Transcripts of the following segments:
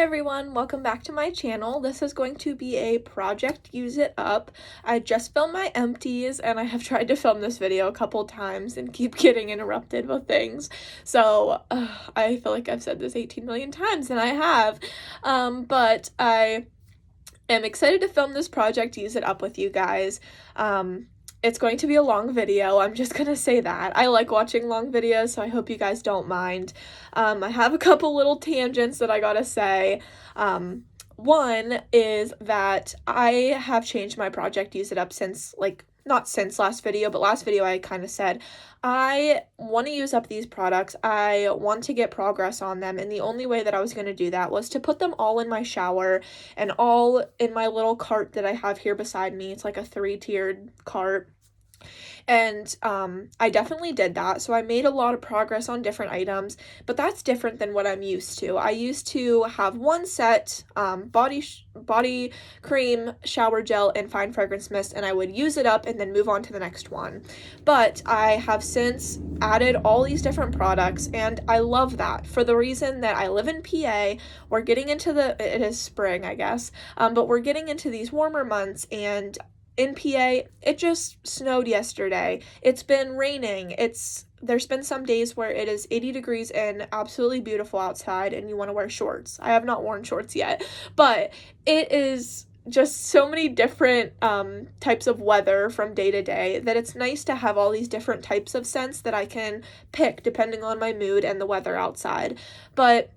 everyone, welcome back to my channel. This is going to be a project use it up. I just filmed my empties and I have tried to film this video a couple times and keep getting interrupted with things. So I feel like I've said this 18 million times, and I have, but I am excited to film this project use it up with you guys. It's going to be a long video, I'm just gonna say that. I like watching long videos, so I hope you guys don't mind. I have a couple little tangents that I gotta say. One is that I have changed my project use it up since, not since last video, but last video I kind of said, I want to use up these products, I want to get progress on them, and the only way that I was going to do that was to put them all in my shower and all in my little cart that I have here beside me. It's like a 3-tiered cart. And I definitely did that, so I made a lot of progress on different items, but that's different than what I'm used to. I used to have one set, body cream, shower gel, and fine fragrance mist, and I would use it up and then move on to the next one. But I have since added all these different products, and I love that for the reason that I live in PA. We're getting into it is spring, I guess, but we're getting into these warmer months, and in PA, it just snowed yesterday. It's been raining. There's been some days where it is 80 degrees and absolutely beautiful outside and you want to wear shorts. I have not worn shorts yet, but it is just so many different types of weather from day to day that it's nice to have all these different types of scents that I can pick depending on my mood and the weather outside. But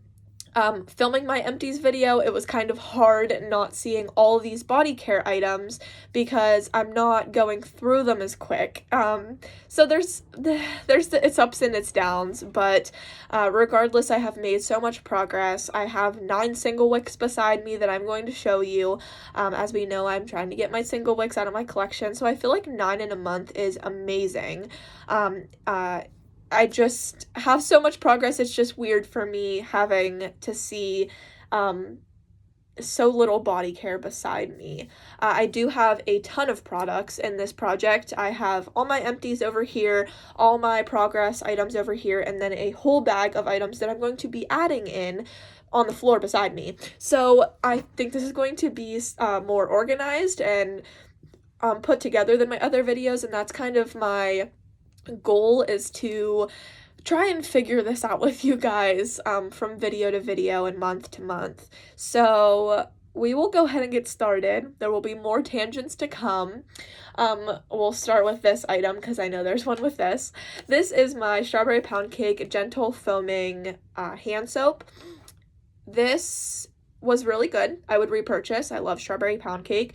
filming my empties video, it was kind of hard not seeing all these body care items because I'm not going through them as quick. So there's its ups and its downs, but regardless, I have made so much progress. I have 9 single wicks beside me that I'm going to show you. As we know, I'm trying to get my single wicks out of my collection, so I feel like 9 in a month is amazing. I just have so much progress, it's just weird for me having to see so little body care beside me. I do have a ton of products in this project. I have all my empties over here, all my progress items over here, and then a whole bag of items that I'm going to be adding in on the floor beside me. So I think this is going to be more organized and put together than my other videos, and that's kind of my goal, is to try and figure this out with you guys from video to video and month to month. So we will go ahead and get started. There will be more tangents to come. We'll start with this item because I know there's one with this. This is my Strawberry Pound Cake Gentle Foaming hand soap. This was really good. I would repurchase. I love Strawberry Pound Cake.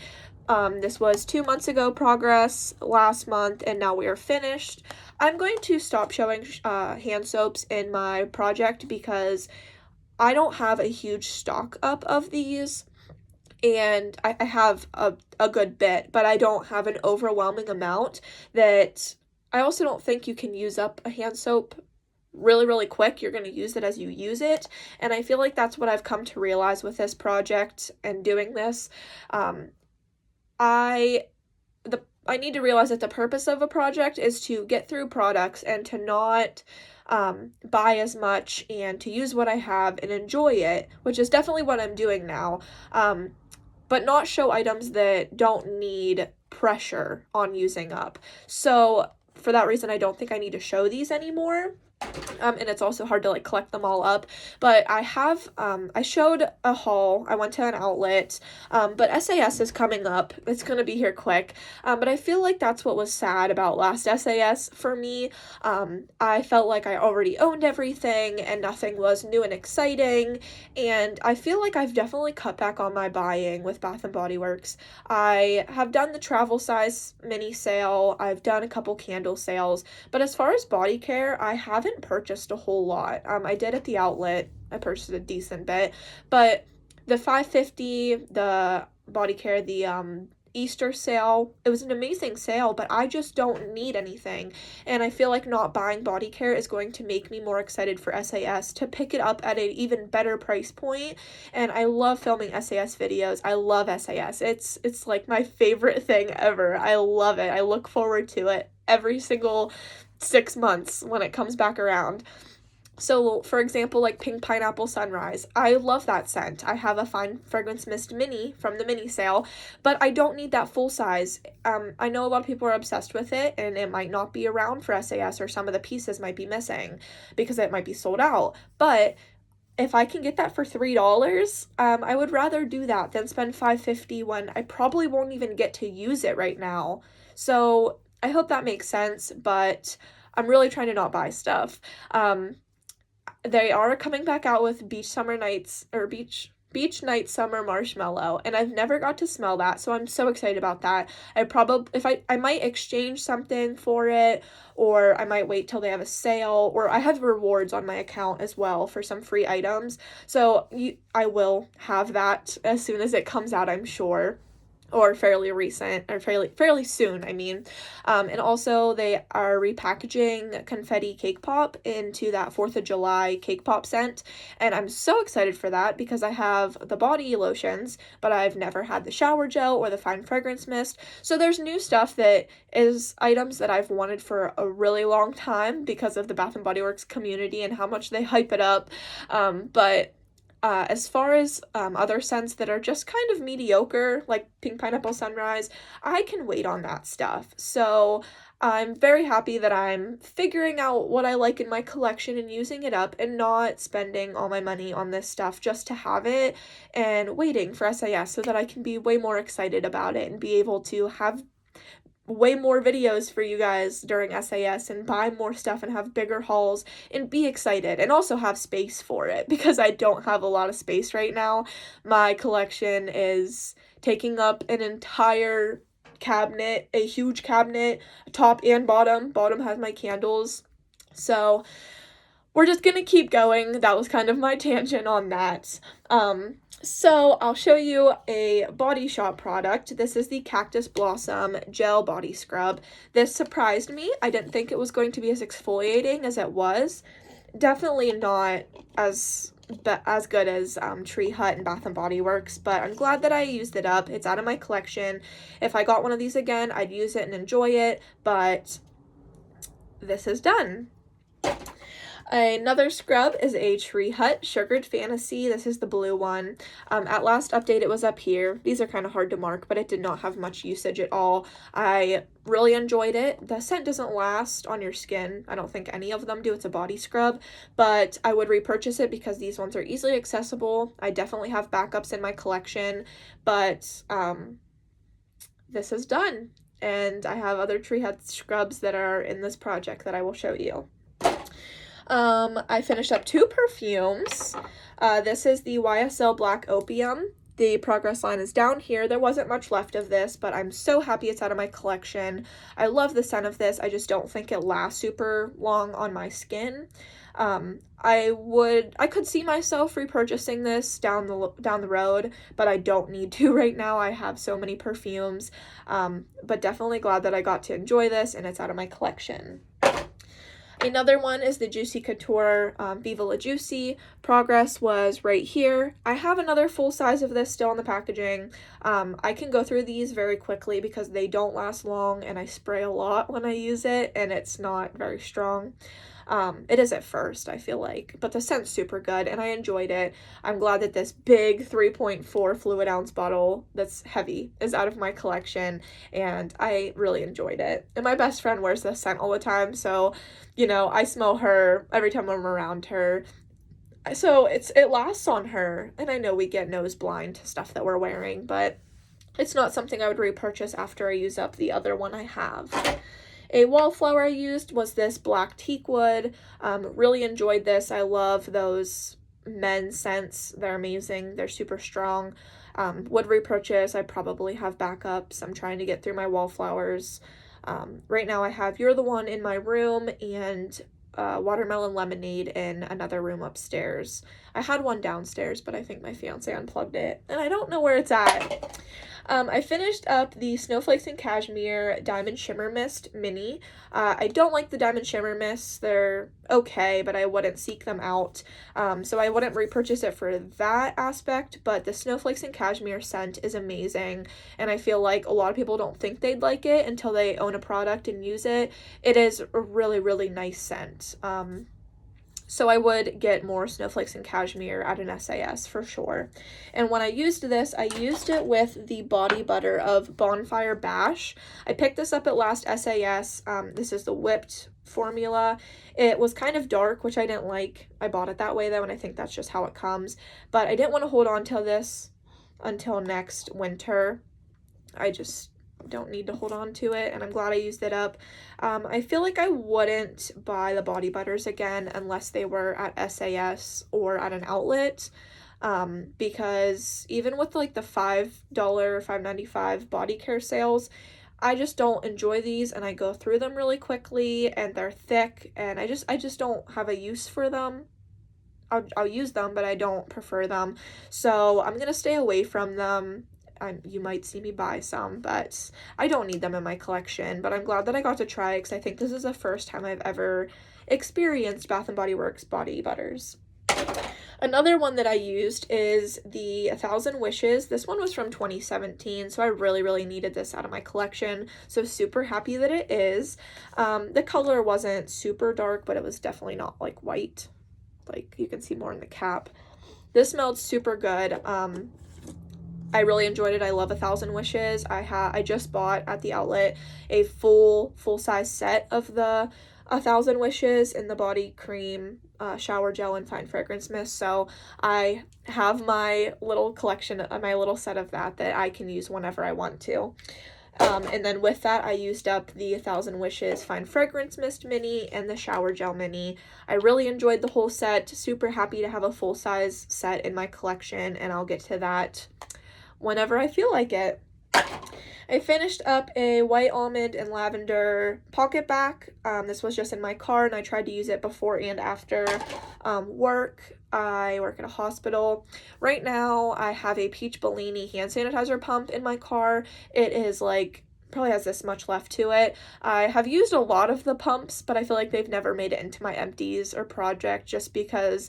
This was 2 months ago progress, last month, and now we are finished. I'm going to stop showing hand soaps in my project because I don't have a huge stock up of these, and I have a good bit, but I don't have an overwhelming amount that I also don't think you can use up a hand soap really quick. You're going to use it as you use it, and I feel like that's what I've come to realize with this project and doing this. I need to realize that the purpose of a project is to get through products and to not buy as much and to use what I have and enjoy it, which is definitely what I'm doing now, but not show items that don't need pressure on using up. So for that reason, I don't think I need to show these anymore. And it's also hard to collect them all up, but I have, I showed a haul, I went to an outlet, but SAS is coming up, it's gonna be here quick, but I feel like that's what was sad about last SAS for me. I felt like I already owned everything and nothing was new and exciting, and I feel like I've definitely cut back on my buying with Bath & Body Works. I have done the travel size mini sale, I've done a couple candle sales, but as far as body care, I haven't purchased a whole lot. I did at the outlet. I purchased a decent bit, but the $5.50, the body care, the Easter sale, it was an amazing sale, but I just don't need anything, and I feel like not buying body care is going to make me more excited for SAS to pick it up at an even better price point. And I love filming SAS videos. I love SAS. It's like my favorite thing ever. I love it. I look forward to it every single 6 months when it comes back around. So, for example, like Pink Pineapple Sunrise. I love that scent. I have a Fine Fragrance Mist mini from the mini sale, but I don't need that full size. I know a lot of people are obsessed with it, and it might not be around for SAS, or some of the pieces might be missing because it might be sold out. But if I can get that for $3, I would rather do that than spend $5.50 when I probably won't even get to use it right now. So I hope that makes sense, but I'm really trying to not buy stuff. They are coming back out with Beach Night Summer Marshmallow, and I've never got to smell that, so I'm so excited about that. I might exchange something for it, or I might wait till they have a sale, or I have rewards on my account as well for some free items, so I will have that as soon as it comes out, I'm sure. Or fairly recent, or fairly soon, I mean. And also they are repackaging Confetti Cake Pop into that 4th of July Cake Pop scent, and I'm so excited for that because I have the body lotions, but I've never had the shower gel or the fine fragrance mist. So there's new stuff that is items that I've wanted for a really long time because of the Bath & Body Works community and how much they hype it up. But as far as other scents that are just kind of mediocre, like Pink Pineapple Sunrise, I can wait on that stuff. So I'm very happy that I'm figuring out what I like in my collection and using it up, and not spending all my money on this stuff just to have it, and waiting for SAS so that I can be way more excited about it and be able to have way more videos for you guys during SAS and buy more stuff and have bigger hauls and be excited, and also have space for it because I don't have a lot of space right now. My collection is taking up an entire cabinet, a huge cabinet, top and bottom. Bottom has my candles. So we're just gonna keep going. That was kind of my tangent on that. So I'll show you a Body Shop product. This is the Cactus Blossom Gel Body Scrub. This surprised me. I didn't think it was going to be as exfoliating as it was. Definitely not as good as Tree Hut and Bath & Body Works, but I'm glad that I used it up. It's out of my collection. If I got one of these again, I'd use it and enjoy it, but this is done. Another scrub is a Tree Hut Sugared Fantasy. This is the blue one. At last update, it was up here. These are kind of hard to mark, but it did not have much usage at all. I really enjoyed it. The scent doesn't last on your skin. I don't think any of them do. It's a body scrub, but I would repurchase it because these ones are easily accessible. I definitely have backups in my collection, but this is done. And I have other Tree Hut scrubs that are in this project that I will show you. I finished up 2 perfumes. This is the YSL Black Opium. The progress line is down here. There wasn't much left of this, but I'm so happy it's out of my collection. I love the scent of this. I just don't think it lasts super long on my skin. I could see myself repurchasing this down the road, but I don't need to right now. I have so many perfumes, but definitely glad that I got to enjoy this and it's out of my collection. Another one is the Juicy Couture Viva La Juicy. Progress was right here. I have another full size of this still in the packaging. I can go through these very quickly because they don't last long and I spray a lot when I use it and it's not very strong. It is at first, I feel like, but the scent's super good and I enjoyed it. I'm glad that this big 3.4 fluid ounce bottle that's heavy is out of my collection, and I really enjoyed it. And my best friend wears this scent all the time, so, you know, I smell her every time I'm around her. So it lasts on her, and I know we get nose blind to stuff that we're wearing, but it's not something I would repurchase after I use up the other one I have. A wallflower I used was this black teak wood. Really enjoyed this. I love those men's scents. They're amazing. They're super strong. Would repurchase. I probably have backups. I'm trying to get through my wallflowers. Right now I have You're the One in my room and Watermelon Lemonade in another room upstairs. I had one downstairs, but I think my fiance unplugged it, and I don't know where it's at. I finished up the Snowflakes and Cashmere Diamond Shimmer Mist Mini. I don't like the Diamond Shimmer Mists. They're okay, but I wouldn't seek them out. So I wouldn't repurchase it for that aspect, but the Snowflakes and Cashmere scent is amazing, and I feel like a lot of people don't think they'd like it until they own a product and use it. It is a really, really nice scent. So I would get more snowflakes and cashmere at an SAS for sure. And when I used this, I used it with the body butter of Bonfire Bash. I picked this up at last SAS. This is the whipped formula. It was kind of dark, which I didn't like. I bought it that way though, and I think that's just how it comes. But I didn't want to hold on to this until next winter. I just don't need to hold on to it, and I'm glad I used it up. I feel like I wouldn't buy the body butters again unless they were at SAS or at an outlet, because even with like the $5, $5.95 body care sales, I just don't enjoy these, and I go through them really quickly, and they're thick, and I just don't have a use for them. I'll use them, but I don't prefer them, so I'm gonna stay away from them. You might see me buy some, but I don't need them in my collection. But I'm glad that I got to try it because I think this is the first time I've ever experienced Bath & Body Works body butters. Another one that I used is the 1,000 Wishes. This one was from 2017, so I really needed this out of my collection. So super happy that it is. The color wasn't super dark, but it was definitely not like white. Like you can see more in the cap. This smelled super good. I really enjoyed it. I love 1,000 Wishes. I just bought at the outlet a full-size set of the 1,000 Wishes in the body cream, shower gel, and fine fragrance mist. So I have my little collection, my little set of that I can use whenever I want to. And then with that, I used up the 1,000 Wishes Fine Fragrance Mist Mini and the Shower Gel Mini. I really enjoyed the whole set. Super happy to have a full-size set in my collection, and I'll get to that whenever I feel like it. I finished up a white almond and lavender pocket back. This was just in my car, and I tried to use it before and after work. I work at a hospital. Right now, I have a Peach Bellini hand sanitizer pump in my car. It is like, probably has this much left to it. I have used a lot of the pumps, but I feel like they've never made it into my empties or project just because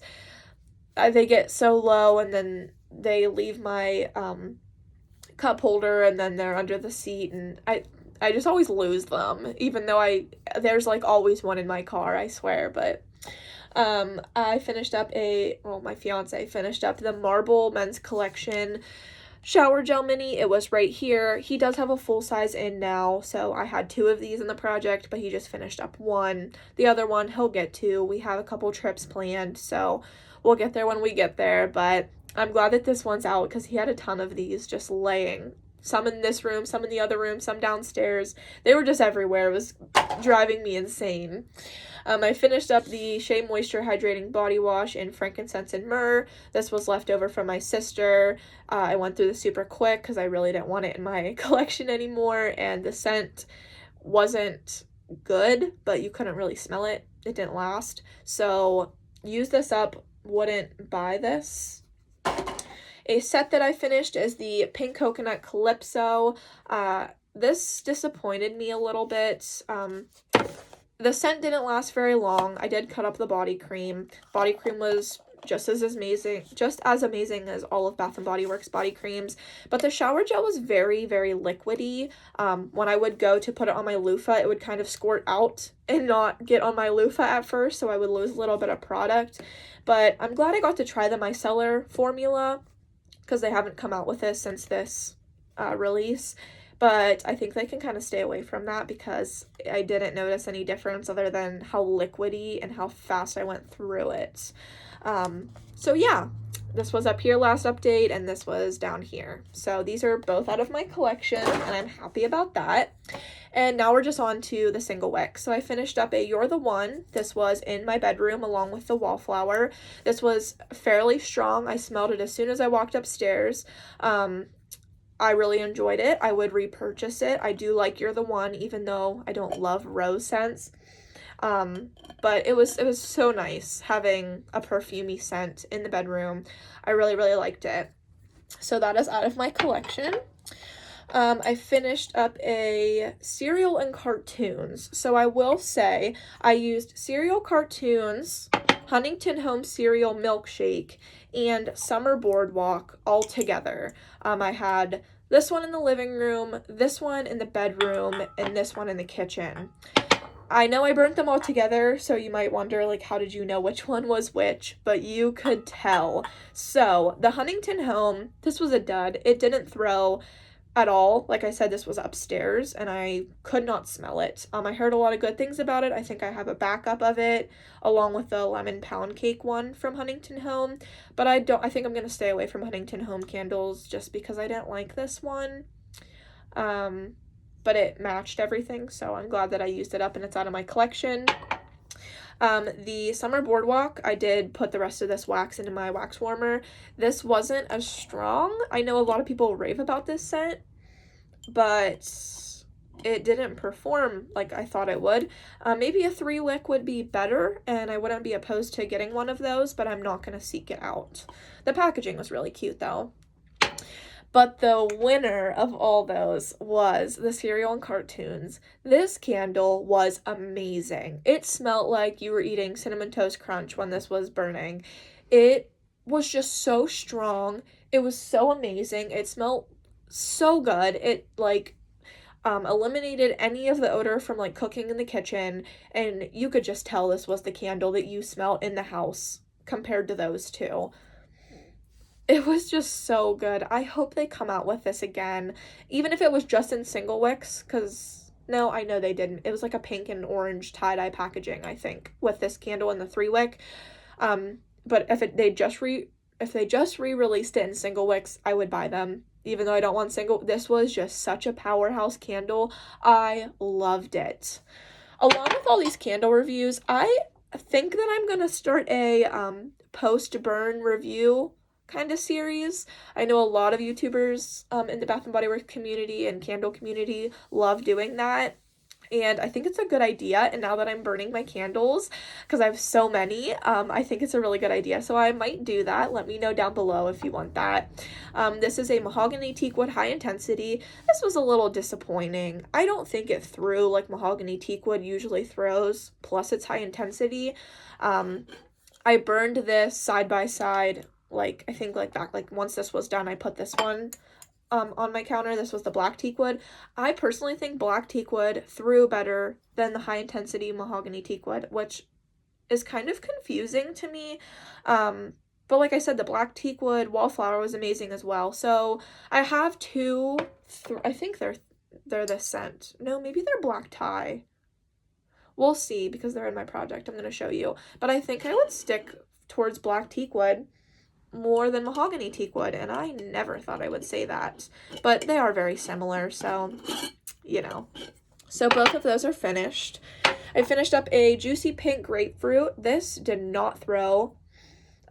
they get so low, and then they leave my cup holder, and then they're under the seat, and I just always lose them, even though there's like always one in my car, I swear. But I finished up my fiance finished up the Marble Men's Collection Shower Gel Mini. It was right here. He does have a full size in now, so I had 2 of these in the project, but he just finished up one. The other one he'll get to. We have a couple trips planned, so we'll get there when we get there. But I'm glad that this one's out because he had a ton of these just laying. Some in this room, some in the other room, some downstairs. They were just everywhere. It was driving me insane. I finished up the Shea Moisture Hydrating Body Wash in Frankincense and Myrrh. This was left over from my sister. I went through this super quick because I really didn't want it in my collection anymore, and the scent wasn't good, but you couldn't really smell it. It didn't last. So use this up, wouldn't buy this. A set that I finished is the Pink Coconut Calypso. This disappointed me a little bit. The scent didn't last very long. I did cut up the body cream. Body cream was just as amazing as all of Bath & Body Works body creams, but the shower gel was very liquidy. When I would go to put it on my loofah, it would kind of squirt out and not get on my loofah at first, so I would lose a little bit of product. But I'm glad I got to try the micellar formula because they haven't come out with this since this release. But I think they can kind of stay away from that because I didn't notice any difference other than how liquidy and how fast I went through it. So yeah, this was up here last update, and this was down here. So these are both out of my collection, and I'm happy about that. And now we're just on to the single wick. So I finished up a You're the One. This was in my bedroom along with the Wallflower. This was fairly strong. I smelled it as soon as I walked upstairs. I really enjoyed it. I would repurchase it. I do like You're the One, even though I don't love rose scents. But it was so nice having a perfumey scent in the bedroom. I really liked it. So that is out of my collection. I finished up a cereal and cartoons. So I will say I used cereal cartoons, Huntington Home cereal milkshake, and Summer Boardwalk all together. I had this one in the living room, this one in the bedroom, and this one in the kitchen. I know I burnt them all together, so you might wonder, like, how did you know which one was which? But you could tell. So, the Huntington Home, this was a dud. It didn't throw at all. Like I said, this was upstairs, and I could not smell it. I heard a lot of good things about it. I think I have a backup of it, along with the lemon pound cake one from Huntington Home. But I think I'm going to stay away from Huntington Home candles just because I didn't like this one. But it matched everything, so I'm glad that I used it up and it's out of my collection. The Summer Boardwalk, I did put the rest of this wax into my wax warmer. This wasn't as strong. I know a lot of people rave about this scent, but it didn't perform like I thought it would. Maybe a 3-wick would be better, and I wouldn't be opposed to getting one of those, but I'm not going to seek it out. The packaging was really cute, though. But the winner of all those was the Cereal and Cartoons. This candle was amazing. It smelled like you were eating Cinnamon Toast Crunch when this was burning. It was just so strong. It was so amazing. It smelled so good. It, like, eliminated any of the odor from, like, cooking in the kitchen, and you could just tell this was the candle that you smelled in the house compared to those two. It was just so good. I hope they come out with this again, even if it was just in single wicks, because, no, I know they didn't. It was like a pink and orange tie-dye packaging, I think, with this candle and the 3-wick. But if they just re-released it in single wicks, I would buy them, even though I don't want single. This was just such a powerhouse candle. I loved it. Along with all these candle reviews, I think that I'm going to start a post-burn review kind of series. I know a lot of YouTubers in the Bath & Body Works community and candle community love doing that, and I think it's a good idea. And now that I'm burning my candles, because I have so many, I think it's a really good idea, so I might do that. Let me know down below if you want that. This is a Mahogany Teakwood High Intensity. This was a little disappointing. I don't think it threw like Mahogany Teakwood usually throws, plus it's high intensity. I burned this side by side, like, I think, like, back, like, once this was done, I put this one on my counter. This was the black teakwood. I personally think black teakwood threw better than the high-intensity Mahogany Teakwood, which is kind of confusing to me. But like I said, the black teakwood Wallflower was amazing as well. So I have two, I think they're this scent. No, maybe they're black tie. We'll see, because they're in my project. I'm going to show you. But I think I would stick towards black teakwood more than Mahogany Teakwood, and I never thought I would say that, but they are very similar, so, you know. So both of those are finished. I finished up a Juicy Pink Grapefruit. This did not throw.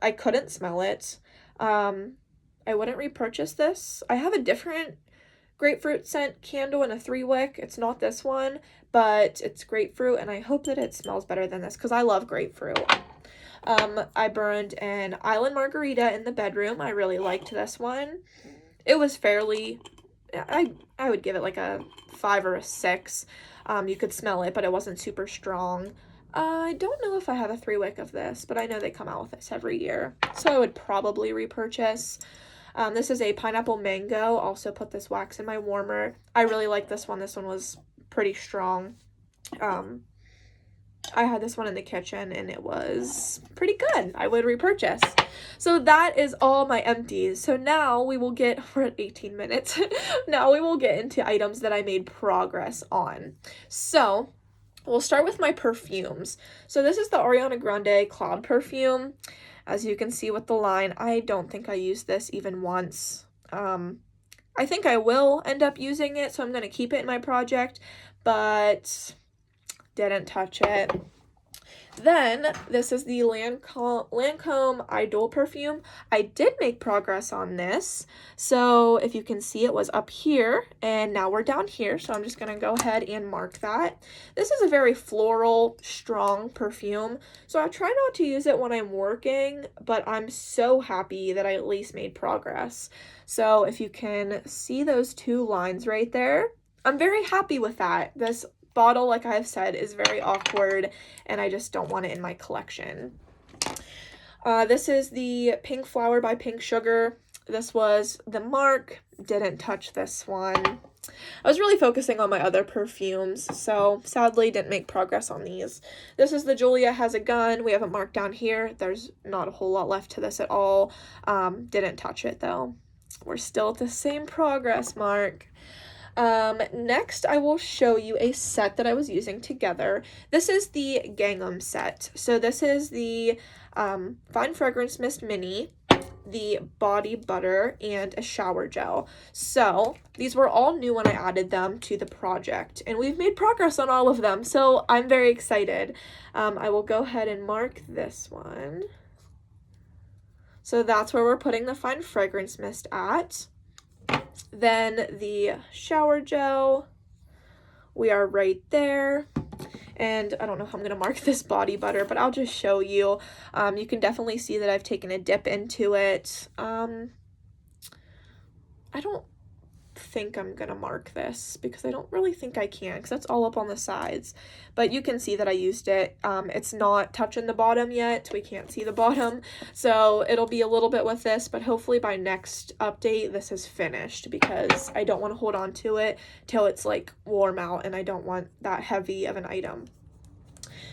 I couldn't smell it. I wouldn't repurchase this. I have a different grapefruit scent candle in a 3-wick. It's not this one, but it's grapefruit, and I hope that it smells better than this, because I love grapefruit. I burned an Island Margarita in the bedroom. I really liked this one. It was fairly, I would give it like a 5 or a 6. You could smell it, but it wasn't super strong. I don't know if I have a 3-wick of this, but I know they come out with this every year, so I would probably repurchase. This is a Pineapple Mango. Also put this wax in my warmer. I really like this one. This one was pretty strong. I had this one in the kitchen, and it was pretty good. I would repurchase. So that is all my empties. So now we will we're at 18 minutes. Now we will get into items that I made progress on. So we'll start with my perfumes. So this is the Ariana Grande Cloud perfume. As you can see with the line, I don't think I used this even once. I think I will end up using it, so I'm going to keep it in my project, but didn't touch it. Then, this is the Lancome Idol perfume. I did make progress on this. So, if you can see, it was up here, and now we're down here. So, I'm just going to go ahead and mark that. This is a very floral, strong perfume. So, I try not to use it when I'm working, but I'm so happy that I at least made progress. So, if you can see those 2 lines right there, I'm very happy with that. This bottle, like I've said, is very awkward, and I just don't want it in my collection. This is the Pink Flower by Pink Sugar. This was the Mark. Didn't touch this one. I was really focusing on my other perfumes, so sadly didn't make progress on these. This is the Julia Has a Gun. We have a mark down here. There's not a whole lot left to this at all. Didn't touch it though. We're still at the same progress mark. Next, I will show you a set that I was using together. This is the Gingham set. So this is the Fine Fragrance Mist Mini, the body butter, and a shower gel. So these were all new when I added them to the project, and we've made progress on all of them, so I'm very excited. I will go ahead and mark this one. So that's where we're putting the Fine Fragrance Mist at. Then the shower gel, we are right there. And I don't know how I'm going to mark this body butter, but I'll just show you. You can definitely see that I've taken a dip into it. I don't think I'm going to mark this because I don't really think I can, because that's all up on the sides. But you can see that I used it. It's not touching the bottom yet. We can't see the bottom. So it'll be a little bit with this, but hopefully by next update this is finished, because I don't want to hold on to it till it's like warm out, and I don't want that heavy of an item.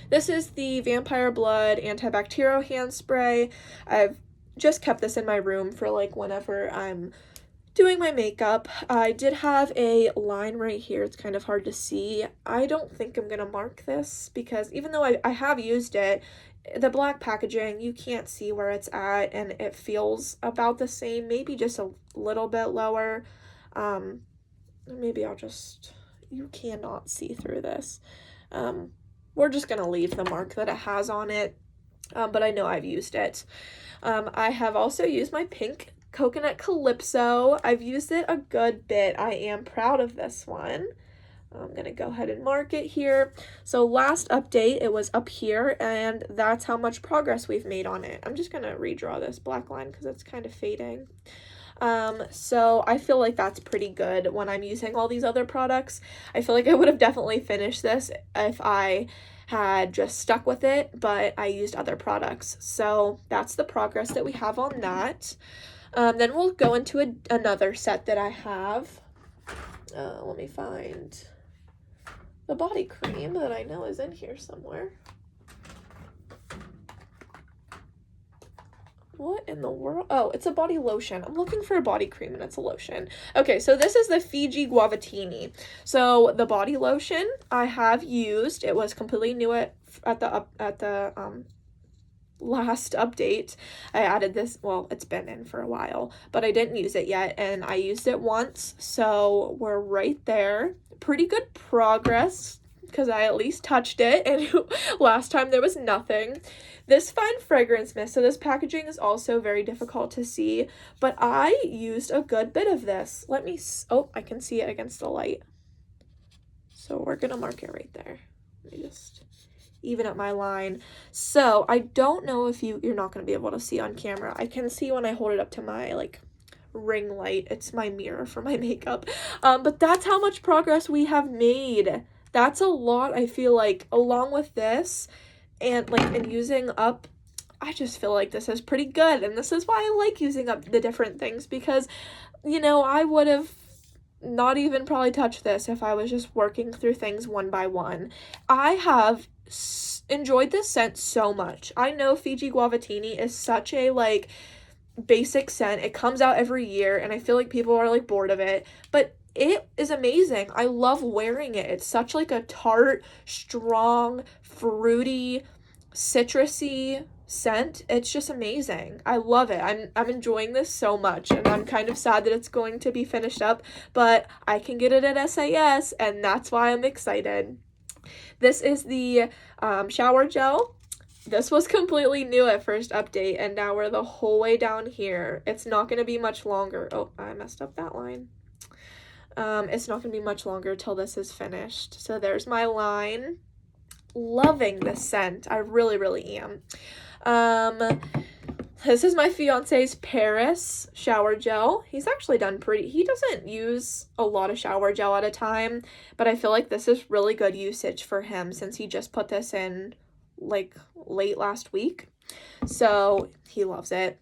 This is the Vampire Blood antibacterial hand spray. I've just kept this in my room for like whenever I'm doing my makeup. I did have a line right here. It's kind of hard to see. I don't think I'm gonna mark this, because even though I have used it, the black packaging, you can't see where it's at, and it feels about the same, maybe just a little bit lower. Maybe I'll just, you cannot see through this. We're just gonna leave the mark that it has on it, but I know I've used it. I have also used my pink Coconut Calypso. I've used it a good bit. I am proud of this one. I'm gonna go ahead and mark it here. So last update, it was up here, and that's how much progress we've made on it. I'm just gonna redraw this black line because it's kind of fading. So I feel like that's pretty good when I'm using all these other products. I feel like I would have definitely finished this if I had just stuck with it, but I used other products. So that's the progress that we have on that. Then we'll go into another set that I have. Let me find the body cream that I know is in here somewhere. What in the world? Oh, it's a body lotion. I'm looking for a body cream and it's a lotion. Okay, so this is the Fiji Guavatini. So the body lotion I have used. It was completely new at the last update. I added this, well, it's been in for a while, but I didn't use it yet, and I used it once, so we're right there. Pretty good progress, because I at least touched it, and last time there was nothing. This Fine Fragrance Mist, so this packaging is also very difficult to see, but I used a good bit of this. Let me, oh, I can see it against the light. So we're gonna mark it right there. Let me just even up my line. So I don't know if you're not going to be able to see on camera. I can see when I hold it up to my like ring light. It's my mirror for my makeup. But that's how much progress we have made. That's a lot, I feel like, along with this and like and using up, I just feel like this is pretty good. And this is why I like using up the different things, because, you know, I would have not even probably touched this if I was just working through things one by one. I have enjoyed this scent so much. I know Fiji Guavatini is such a like basic scent. It comes out every year and I feel like people are like bored of it, but it is amazing. I love wearing it. It's such like a tart, strong, fruity, citrusy scent. It's just amazing. I love it. I'm enjoying this so much, and I'm kind of sad that it's going to be finished up, but I can get it at SAS, and that's why I'm excited. This is the shower gel. This was completely new at first update, and now we're the whole way down here. It's not going to be much longer. Oh, I messed up that line. It's not going to be much longer till this is finished. So there's my line. Loving this scent. I really, really am. This is my fiance's Paris shower gel. He's actually done he doesn't use a lot of shower gel at a time, but I feel like this is really good usage for him since he just put this in like late last week. So he loves it.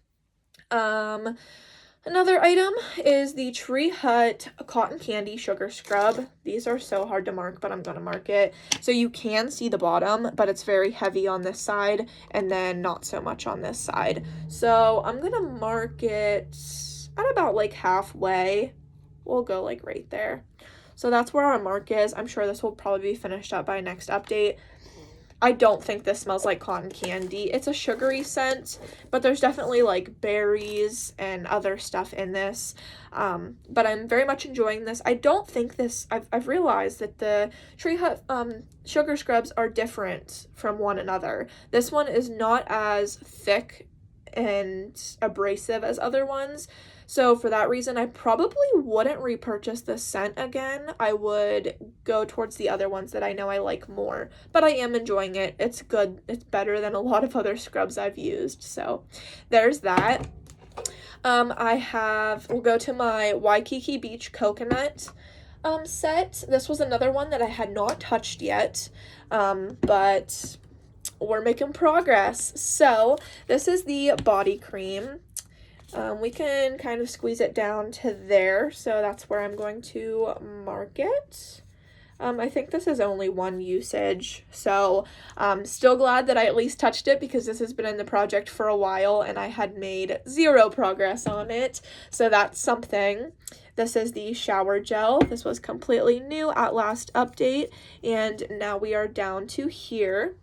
Another item is the Tree Hut Cotton Candy Sugar Scrub. These are so hard to mark, but I'm going to mark it. So you can see the bottom, but it's very heavy on this side and then not so much on this side. So I'm going to mark it at about like halfway. We'll go like right there. So that's where our mark is. I'm sure this will probably be finished up by next update. I don't think this smells like cotton candy. It's a sugary scent, but there's definitely like berries and other stuff in this. But I'm very much enjoying this. I don't think this, I've realized that the Tree Hut sugar scrubs are different from one another. This one is not as thick and abrasive as other ones. So for that reason, I probably wouldn't repurchase this scent again. I would go towards the other ones that I know I like more. But I am enjoying it. It's good. It's better than a lot of other scrubs I've used. So there's that. We'll go to my Waikiki Beach Coconut set. This was another one that I had not touched yet. But we're making progress. So this is the body cream. We can kind of squeeze it down to there, so that's where I'm going to mark it. I think this is only one usage, so I'm still glad that I at least touched it because this has been in the project for a while and I had made 0 progress on it, so that's something. This is the shower gel. This was completely new at last update, and now we are down to here,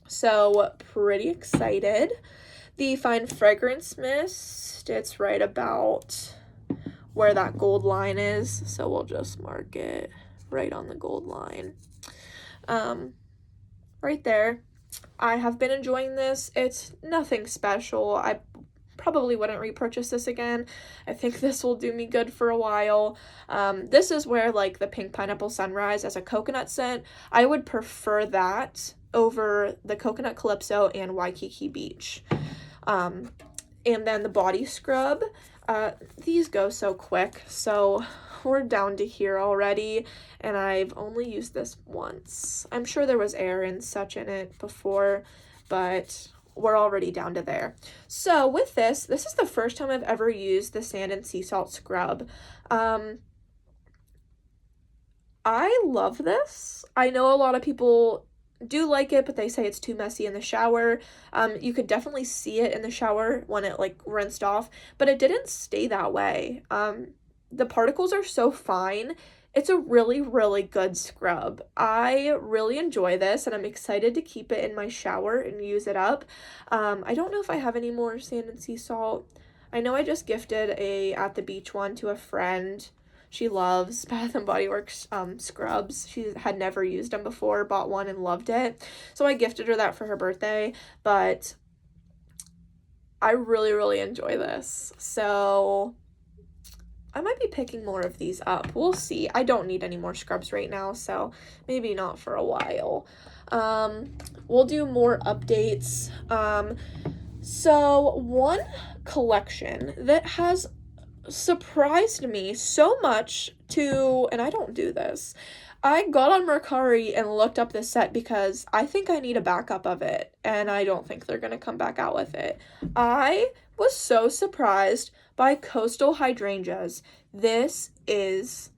so pretty excited. The Fine Fragrance Mist, it's right about where that gold line is, so we'll just mark it right on the gold line. Right there. I have been enjoying this. It's nothing special. I probably wouldn't repurchase this again. I think this will do me good for a while. This is where, like, the Pink Pineapple Sunrise as a coconut scent, I would prefer that over the Coconut Calypso and Waikiki Beach. And then the body scrub, these go so quick, so we're down to here already, and I've only used this once. I'm sure there was air and such in it before, but we're already down to there. So with this is the first time I've ever used the Sand and Sea Salt Scrub. I love this. I know a lot of people do like it, but they say it's too messy in the shower. You could definitely see it in the shower when it like rinsed off, but it didn't stay that way. The particles are so fine. It's a really, really good scrub. I really enjoy this, and I'm excited to keep it in my shower and use it up. I don't know if I have any more Sand and Sea Salt. I know I just gifted a At the Beach one to a friend. She loves Bath & Body Works scrubs. She had never used them before, bought one and loved it. So I gifted her that for her birthday, but I really, really enjoy this. So I might be picking more of these up. We'll see. I don't need any more scrubs right now, so maybe not for a while. We'll do more updates. So one collection that has surprised me so much and I don't do this, I got on Mercari and looked up this set because I think I need a backup of it, and I don't think they're gonna come back out with it. I was so surprised by Coastal Hydrangeas. This is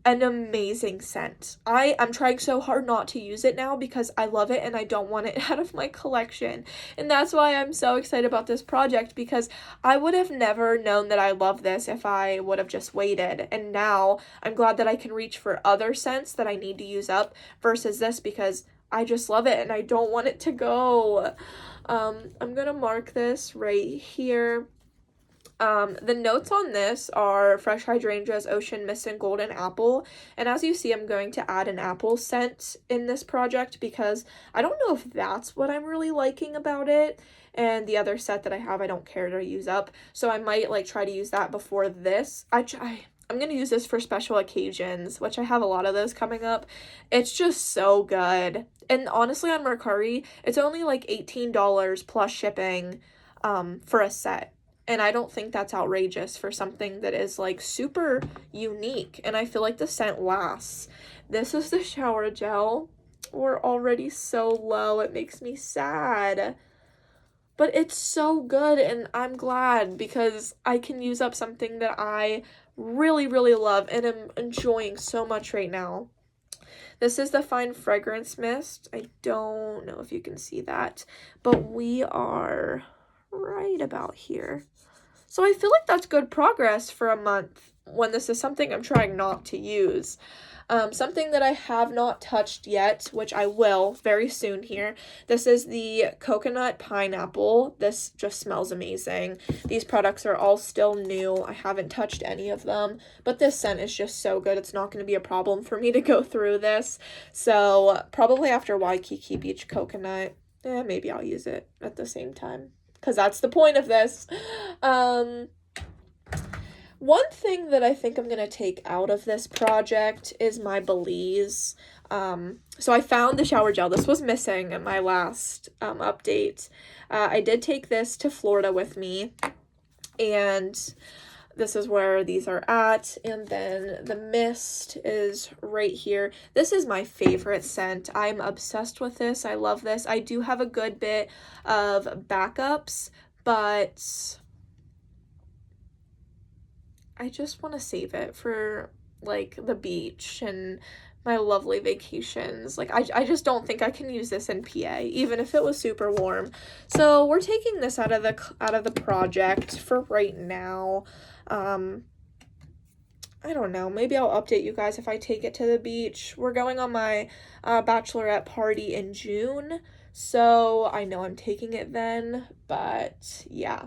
an amazing scent. I'm trying so hard not to use it now because I love it and I don't want it out of my collection. And that's why I'm so excited about this project, because I would have never known that I love this if I would have just waited. And now I'm glad that I can reach for other scents that I need to use up versus this, because I just love it and I don't want it to go. I'm gonna mark this right here. The notes on this are Fresh Hydrangeas, Ocean Mist, and Golden Apple. And as you see, I'm going to add an apple scent in this project because I don't know if that's what I'm really liking about it. And the other set that I have, I don't care to use up. So I might like try to use that before this. I'm going to use this for special occasions, which I have a lot of those coming up. It's just so good. And honestly, on Mercari, it's only like $18 plus shipping for a set. And I don't think that's outrageous for something that is like super unique. And I feel like the scent lasts. This is the shower gel. We're already so low. It makes me sad. but it's so good, and I'm glad because I can use up something that I really, really love and am enjoying so much right now. This is the Fine Fragrance Mist. I don't know if you can see that, but we are right about here. So I feel like that's good progress for a month when this is something I'm trying not to use. Something that I have not touched yet, which I will very soon here. This is the Coconut Pineapple. This just smells amazing. These products are all still new. I haven't touched any of them, but this scent is just so good. It's not going to be a problem for me to go through this. So probably after Waikiki Beach Coconut, maybe I'll use it at the same time, because that's the point of this. One thing that I think I'm going to take out of this project is my Belize. So I found the shower gel. This was missing at my last update. I did take this to Florida with me, and this is where these are at. And then the mist is right here. This is my favorite scent. I'm obsessed with this. I love this. I do have a good bit of backups, but I just want to save it for, like, the beach and my lovely vacations. Like, I just don't think I can use this in PA, even if it was super warm. So we're taking this out of the project for right now. I don't know. Maybe I'll update you guys if I take it to the beach. We're going on my bachelorette party in June, so I know I'm taking it then, but yeah.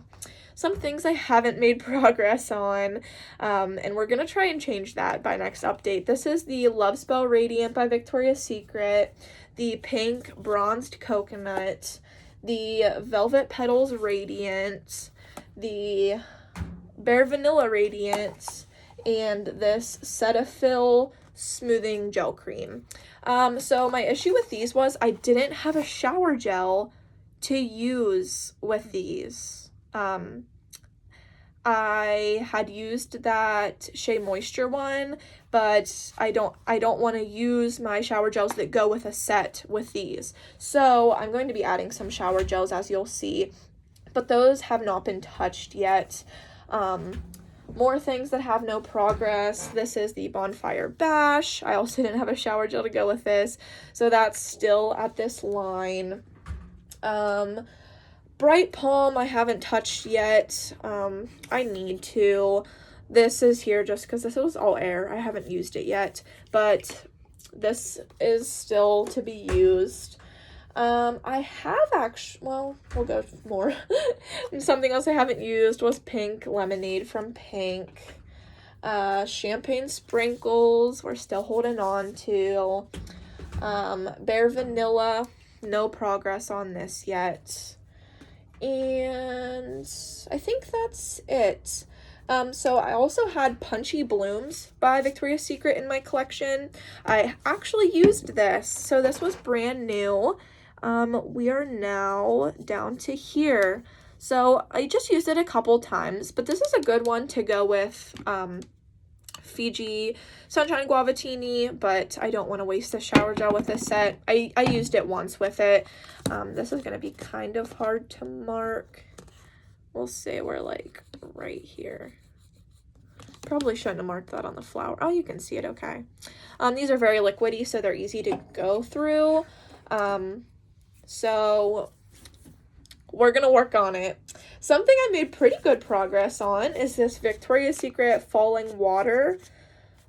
Some things I haven't made progress on, and we're going to try and change that by next update. This is the Love Spell Radiant by Victoria's Secret, the Pink Bronzed Coconut, the Velvet Petals Radiant, the Bare Vanilla Radiant, and this Cetaphil Smoothing Gel Cream. So my issue with these was I didn't have a shower gel to use with these. I had used that Shea Moisture one, but I don't want to use my shower gels that go with a set with these. So I'm going to be adding some shower gels, as you'll see, but those have not been touched yet. More things that have no progress. This is the Bonfire Bash. I also didn't have a shower gel to go with this, so that's still at this line. Bright Palm I haven't touched yet. I need to. This is here just because this was all air. I haven't used it yet, but this is still to be used. I have actually, well, we'll go more. Something else I haven't used was Pink Lemonade from Pink. Champagne Sprinkles, we're still holding on to. Bare Vanilla, no progress on this yet. And I think that's it. So I also had Punchy Blooms by Victoria's Secret in my collection. I actually used this, so this was brand new. We are now down to here. So I just used it a couple times, but this is a good one to go with Fiji Sunshine Guavatini, but I don't want to waste the shower gel with this set. I used it once with it. This is going to be kind of hard to mark. We'll say we're like right here. Probably shouldn't have marked that on the flower. Oh, you can see it okay. These are very liquidy, so they're easy to go through. So we're going to work on it. Something I made pretty good progress on is this Victoria's Secret Falling Water.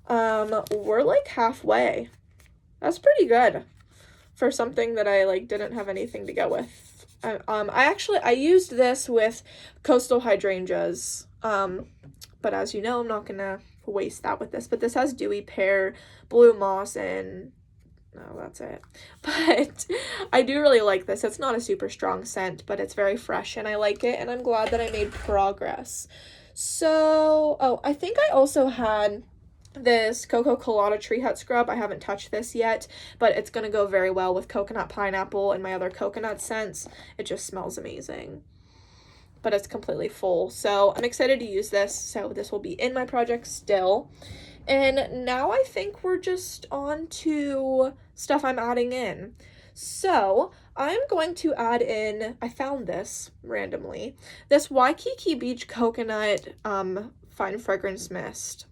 We're like halfway. That's pretty good for something that I like didn't have anything to go with. I used this with Coastal Hydrangeas. But as you know, I'm not gonna waste that with this. But this has Dewy Pear, Blue Moss, and no, that's it. But I do really like this. It's not a super strong scent, but it's very fresh and I like it, and I'm glad that I made progress. So, oh, I think I also had this Cocoa Colada Tree Hut Scrub. I haven't touched this yet, but it's going to go very well with Coconut Pineapple and my other coconut scents. It just smells amazing. But it's completely full. So I'm excited to use this. So this will be in my project still. And now I think we're just on to stuff I'm adding in. So I'm going to add in, I found this randomly, this Waikiki Beach Coconut Fine Fragrance Mist.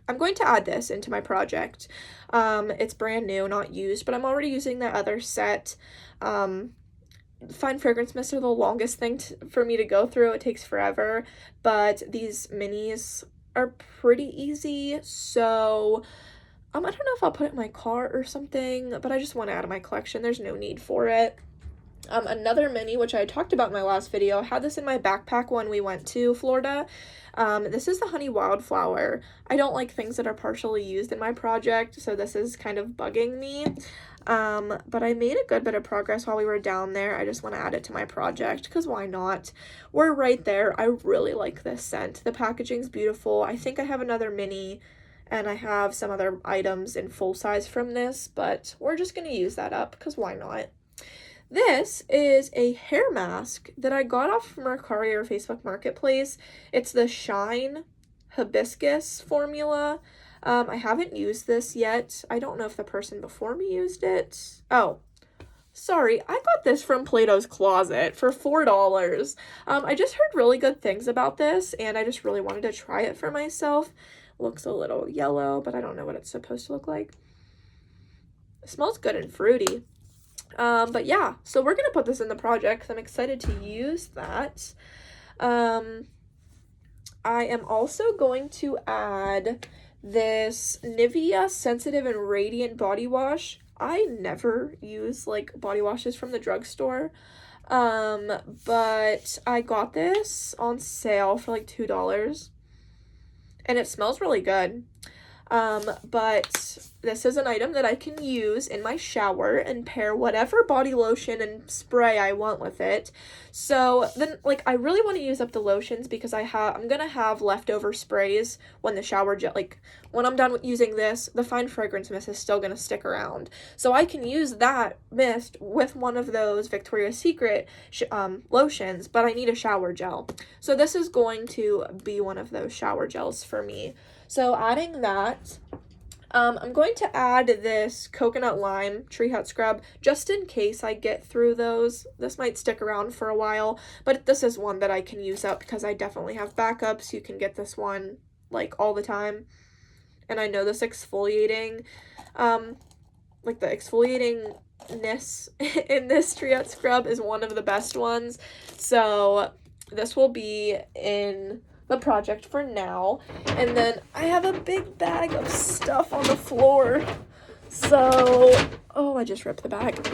I'm going to add this into my project. It's brand new, not used, but I'm already using that other set. Fine fragrance mists are the longest thing for me to go through. It takes forever, but these minis are pretty easy. So I don't know if I'll put it in my car or something, but I just want to add to my collection. There's no need for it. Another mini, which I talked about in my last video, I had this in my backpack when we went to Florida. This is the Honey Wildflower. I don't like things that are partially used in my project, so this is kind of bugging me. But I made a good bit of progress while we were down there. I just want to add it to my project, because why not? We're right there. I really like this scent. The packaging's beautiful. I think I have another mini, and I have some other items in full size from this, but we're just going to use that up, because why not? This is a hair mask that I got off from Mercari or Facebook Marketplace. It's the Shine Hibiscus formula. I haven't used this yet. I don't know if the person before me used it. Oh, sorry. I got this from Plato's Closet for $4. I just heard really good things about this, and I just really wanted to try it for myself. Looks a little yellow, but I don't know what it's supposed to look like. It smells good and fruity. But yeah, so we're gonna put this in the project because I'm excited to use that. I am also going to add this Nivea Sensitive and Radiant Body Wash. I never use like body washes from the drugstore, but I got this on sale for like $2, and it smells really good. But this is an item that I can use in my shower and pair whatever body lotion and spray I want with it. So then, like, I really want to use up the lotions because I'm gonna have leftover sprays when the shower gel, like, when I'm done with using this, the Fine Fragrance Mist is still gonna stick around. So I can use that mist with one of those Victoria's Secret lotions, but I need a shower gel. So this is going to be one of those shower gels for me. So adding that, I'm going to add this Coconut Lime Tree Hut Scrub just in case I get through those. This might stick around for a while, but this is one that I can use up because I definitely have backups. You can get this one like all the time. And I know this exfoliating, like the exfoliatingness in this Tree Hut Scrub is one of the best ones. So this will be in the project for now. And then I have a big bag of stuff on the floor. So, oh, I just ripped the bag.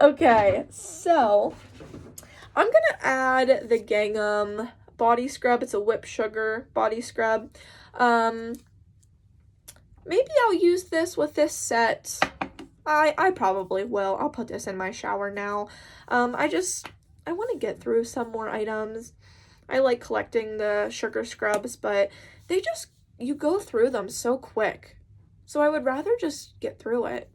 Okay, so I'm gonna add the Gingham body scrub. It's a whipped sugar body scrub. Maybe I'll use this with this set. I probably will. I'll put this in my shower now. I want to get through some more items. I like collecting the sugar scrubs, but you go through them so quick. So I would rather just get through it,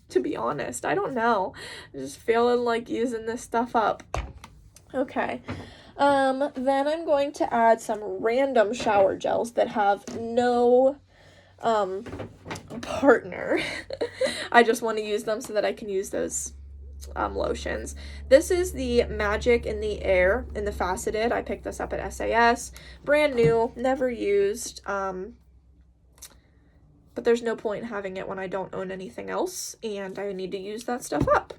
to be honest. I don't know. I'm just feeling like using this stuff up. Okay. Then I'm going to add some random shower gels that have no partner. I just want to use them so that I can use those lotions. This is the Magic in the Air in the Faceted. I picked this up at SAS. Brand new, never used. But there's no point in having it when I don't own anything else, and I need to use that stuff up.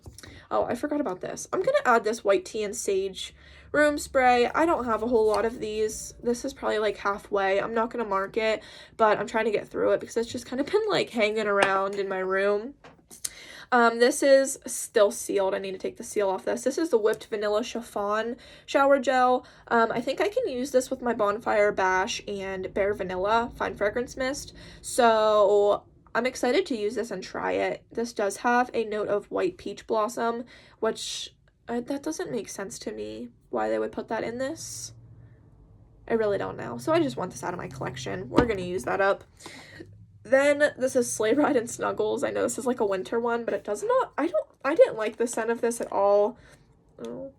Oh, I forgot about this. I'm gonna add this White Tea and Sage room spray. I don't have a whole lot of these. This is probably like halfway. I'm not gonna mark it, but I'm trying to get through it because it's just kind of been like hanging around in my room. This is still sealed. I need to take the seal off this. This is the Whipped Vanilla Chiffon Shower Gel. I think I can use this with my Bonfire Bash and Bare Vanilla Fine Fragrance Mist. So I'm excited to use this and try it. This does have a note of white peach blossom, which that doesn't make sense to me why they would put that in this. I really don't know. So I just want this out of my collection. We're going to use that up. Then this is Sleigh Ride and Snuggles. I know this is like a winter one, but it does not, I didn't like the scent of this at all. Oh.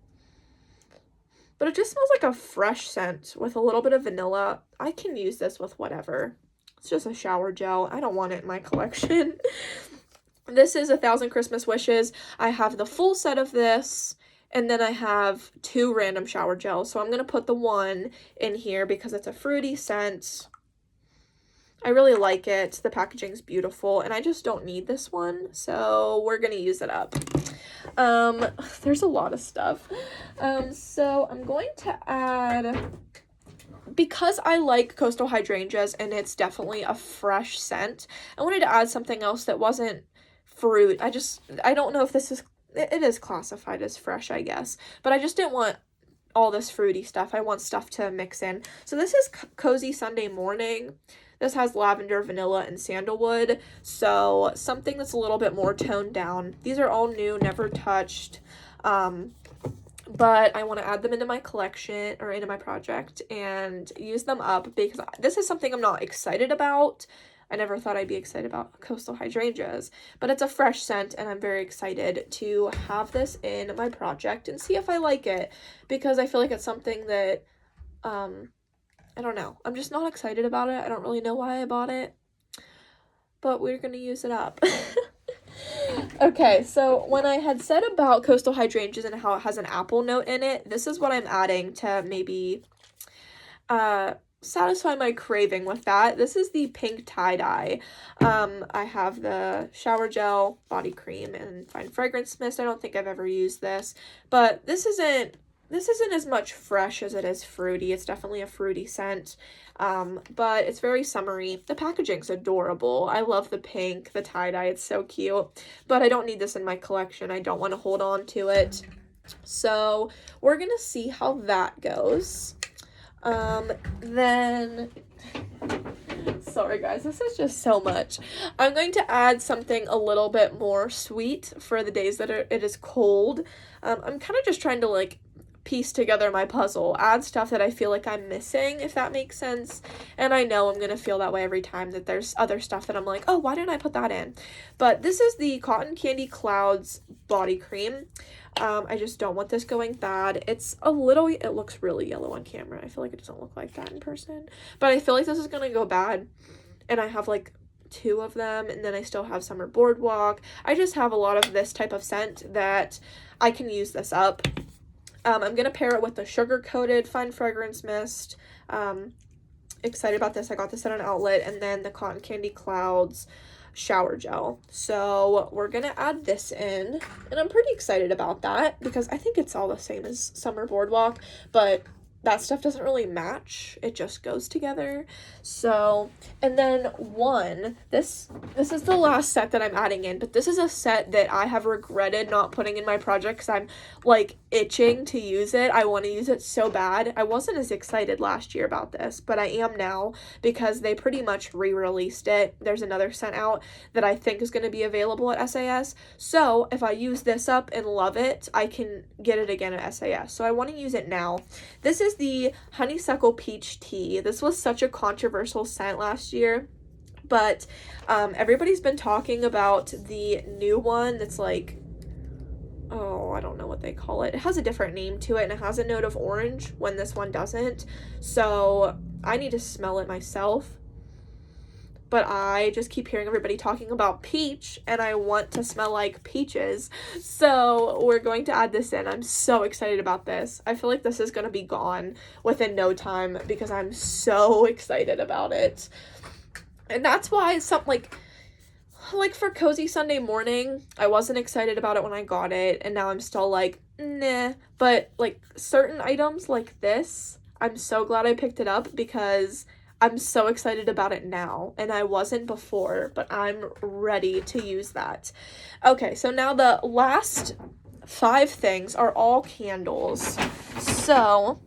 But it just smells like a fresh scent with a little bit of vanilla. I can use this with whatever. It's just a shower gel. I don't want it in my collection. This is 1,000 Christmas Wishes. I have the full set of this, and then I have 2 random shower gels. So I'm going to put the one in here because it's a fruity scent. I really like it. The packaging's beautiful, and I just don't need this one, so we're going to use it up. There's a lot of stuff. So I'm going to add, because I like coastal hydrangeas and it's definitely a fresh scent, I wanted to add something else that wasn't fruit. I don't know if this is, it is classified as fresh, I guess, but I just didn't want all this fruity stuff. I want stuff to mix in. So this is Cozy Sunday Morning. This has lavender, vanilla, and sandalwood, so something that's a little bit more toned down. These are all new, never touched, but I want to add them into my collection, or into my project, and use them up because this is something I'm not excited about. I never thought I'd be excited about coastal hydrangeas, but it's a fresh scent, and I'm very excited to have this in my project and see if I like it, because I feel like it's something that, I don't know. I'm just not excited about it. I don't really know why I bought it, but we're going to use it up. Okay, so when I had said about coastal hydrangeas and how it has an apple note in it, this is what I'm adding to maybe satisfy my craving with that. This is the pink tie-dye. I have the shower gel, body cream, and fine fragrance mist. I don't think I've ever used this, but this isn't as much fresh as it is fruity. It's definitely a fruity scent, but it's very summery. The packaging's adorable. I love the pink, the tie-dye. It's so cute, but I don't need this in my collection. I don't want to hold on to it. So we're going to see how that goes. Then, sorry guys, this is just so much. I'm going to add something a little bit more sweet for the days that it is cold. I'm kind of just trying to like piece together my puzzle, add stuff that I feel like I'm missing, if that makes sense. And I know I'm gonna feel that way every time that there's other stuff that I'm like, oh, why didn't I put that in? But this is the Cotton Candy Clouds body cream. I just don't want this going bad. It looks really yellow on camera. I feel like it doesn't look like that in person, but I feel like this is gonna go bad. And I have like 2 of them, and then I still have Summer Boardwalk. I just have a lot of this type of scent that I can use this up. I'm going to pair it with the sugar-coated fine fragrance mist. Excited about this. I got this at an outlet. And then the Cotton Candy Clouds shower gel. So we're going to add this in. And I'm pretty excited about that because I think it's all the same as Summer Boardwalk, but that stuff doesn't really match. It just goes together. So, and then this is the last set that I'm adding in, but this is a set that I have regretted not putting in my project because I'm like itching to use it. I want to use it so bad. I wasn't as excited last year about this, but I am now because they pretty much re-released it. There's another scent out that I think is going to be available at SAS. So if I use this up and love it, I can get it again at SAS. So I want to use it now. This is the Honeysuckle Peach Tea. This was such a controversial scent last year, but everybody's been talking about the new one that's like, oh, I don't know what they call it. It has a different name to it, and it has a note of orange when this one doesn't. So I need to smell it myself. But I just keep hearing everybody talking about peach, and I want to smell like peaches. So we're going to add this in. I'm so excited about this. I feel like this is going to be gone within no time because I'm so excited about it. And that's why something like for Cozy Sunday Morning, I wasn't excited about it when I got it, and now I'm still like, nah. But like certain items like this, I'm so glad I picked it up because I'm so excited about it now, and I wasn't before, but I'm ready to use that. Okay, so now the last 5 things are all candles. So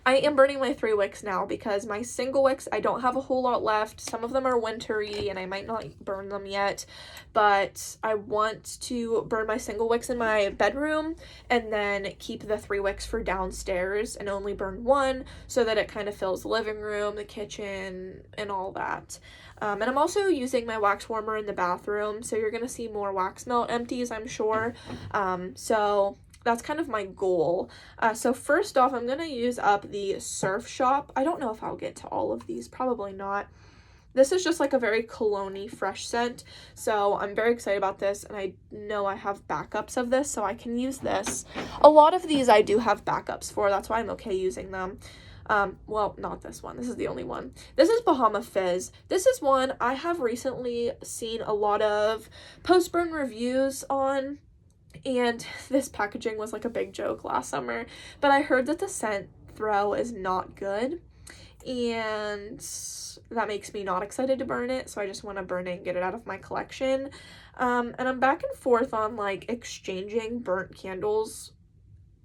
I am burning my 3 wicks now because my single wicks, I don't have a whole lot left. Some of them are wintry and I might not burn them yet, but I want to burn my single wicks in my bedroom and then keep the 3 wicks for downstairs and only burn 1 so that it kind of fills the living room, the kitchen, and all that. And I'm also using my wax warmer in the bathroom, so you're going to see more wax melt empties, I'm sure. So that's kind of my goal. So first off, I'm going to use up the Surf Shop. I don't know if I'll get to all of these, probably not. This is just like a very cologne-y fresh scent, so I'm very excited about this, and I know I have backups of this, so I can use this. A lot of these I do have backups for, that's why I'm okay using them. Well, not this one. This is the only one. This is Bahama Fizz. This is one I have recently seen a lot of post-burn reviews on, and this packaging was like a big joke last summer, but I heard that the scent throw is not good, and that makes me not excited to burn it, so I just want to burn it and get it out of my collection. And I'm back and forth on like exchanging burnt candles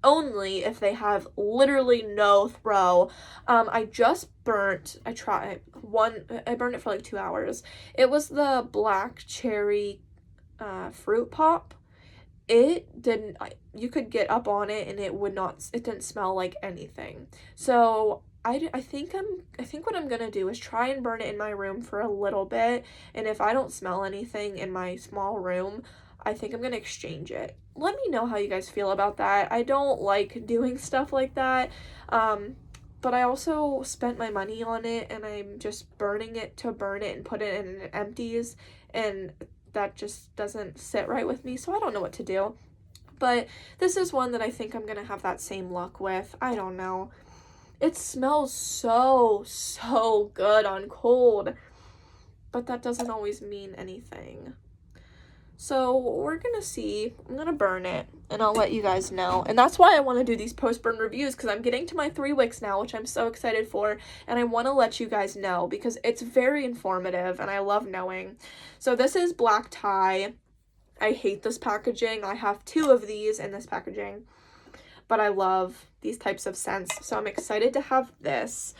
only if they have literally no throw. I burned it for like 2 hours. It was the black cherry fruit pop. You could get up on it and it didn't smell like anything. So I think what I'm gonna do is try and burn it in my room for a little bit, and if I don't smell anything in my small room, I think I'm gonna exchange it. Let me know how you guys feel about that. I don't like doing stuff like that, but I also spent my money on it, and I'm just burning it to burn it and put it in empties, and that just doesn't sit right with me, so I don't know what to do. But this is one that I think I'm gonna have that same luck with. I don't know. It smells so good on cold, but that doesn't always mean anything. So we're gonna see. I'm gonna burn it, and I'll let you guys know. And that's why I want to do these post-burn reviews, because I'm getting to my 3 wicks now, which I'm so excited for, and I want to let you guys know because it's very informative, and I love knowing. So this is Black Tie. I hate this packaging. I have 2 of these in this packaging, but I love these types of scents, so I'm excited to have this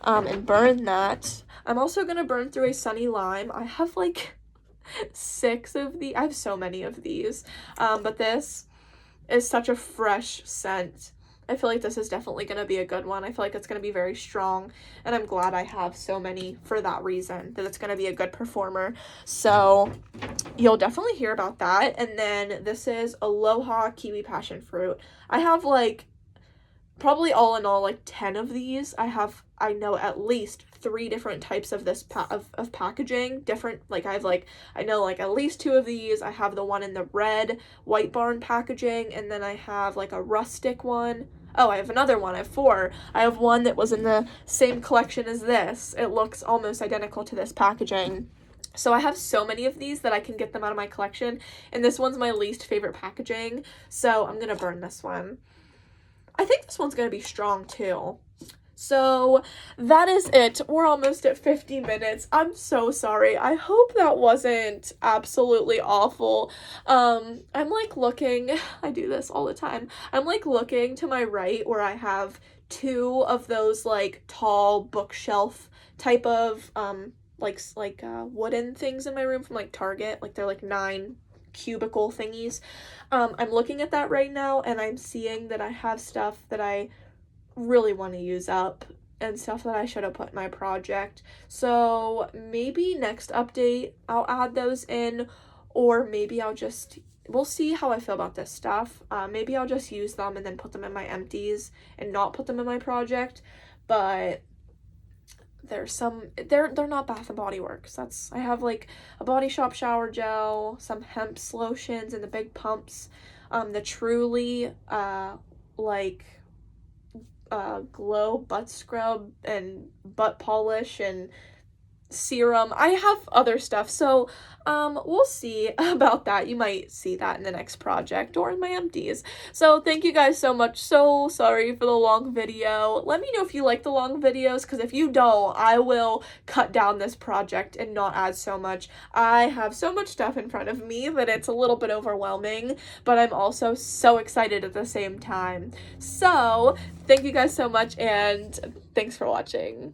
and burn that. I'm also gonna burn through a Sunny Lime. I have like 6 of these. I have so many of these, but this is such a fresh scent. I feel like this is definitely going to be a good one. I feel like it's going to be very strong, and I'm glad I have so many for that reason, that it's going to be a good performer. So you'll definitely hear about that. And then this is Aloha Kiwi Passion Fruit. I have like probably all in all like 10 of these. I know at least 3 different types of this of packaging, different, like I know like at least 2 of these. I have the one in the red White Barn packaging, and then I have like a rustic one. Oh, I have another one. I have 4. I have one that was in the same collection as this. It looks almost identical to this packaging. So I have so many of these that I can get them out of my collection, and this one's my least favorite packaging, so I'm gonna burn this one. I think this one's gonna be strong too. So that is it. We're almost at 50 minutes. I'm so sorry. I hope that wasn't absolutely awful. I'm like looking, I do this all the time. I'm like looking to my right where I have 2 of those like tall bookshelf type of wooden things in my room from like Target. Like they're like 9 cubicle thingies. I'm looking at that right now, and I'm seeing that I have stuff that I really want to use up and stuff that I should have put in my project. So maybe next update I'll add those in, or maybe we'll see how I feel about this stuff. Maybe I'll just use them and then put them in my empties and not put them in my project. But they're not Bath and Body Works. I have like a Body Shop shower gel, some hemp lotions and the big pumps, the Truly glow butt scrub and butt polish and serum. I have other stuff, so we'll see about that. You might see that in the next project or in my empties. So thank you guys so much. So sorry for the long video. Let me know if you like the long videos, because if you don't, I will cut down this project and not add so much. I have so much stuff in front of me that it's a little bit overwhelming, but I'm also so excited at the same time. So thank you guys so much, and thanks for watching.